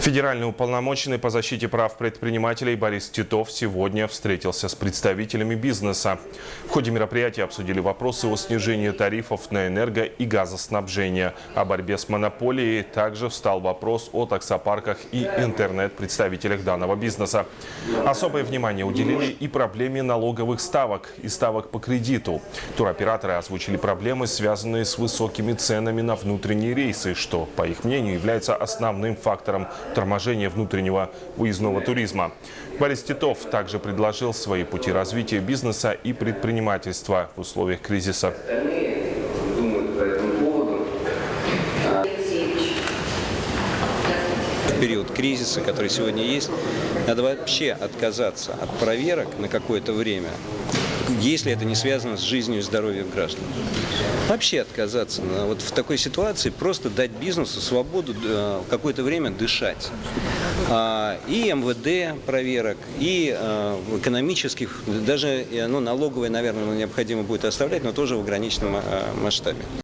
Федеральный уполномоченный по защите прав предпринимателей Борис Титов сегодня встретился с представителями бизнеса. В ходе мероприятия обсудили вопросы о снижении тарифов на энерго- и газоснабжение, о борьбе с монополией. Также встал вопрос о таксопарках и интернет-представителях данного бизнеса. Особое внимание уделили и проблеме налоговых ставок и ставок по кредиту. Туроператоры озвучили проблемы, связанные с высокими ценами на внутренние рейсы, что, по их мнению, является основным фактором торможения внутреннего выездного туризма. Борис Титов также предложил свои пути развития бизнеса и предпринимательства в условиях кризиса. В период кризиса, который сегодня есть, надо вообще отказаться от проверок на какое-то время, если это не связано с жизнью и здоровьем граждан. Вообще отказаться. Вот в такой ситуации просто дать бизнесу свободу какое-то время дышать. И МВД проверок, и экономических, даже налоговые, наверное, необходимо будет оставлять, но тоже в ограниченном масштабе.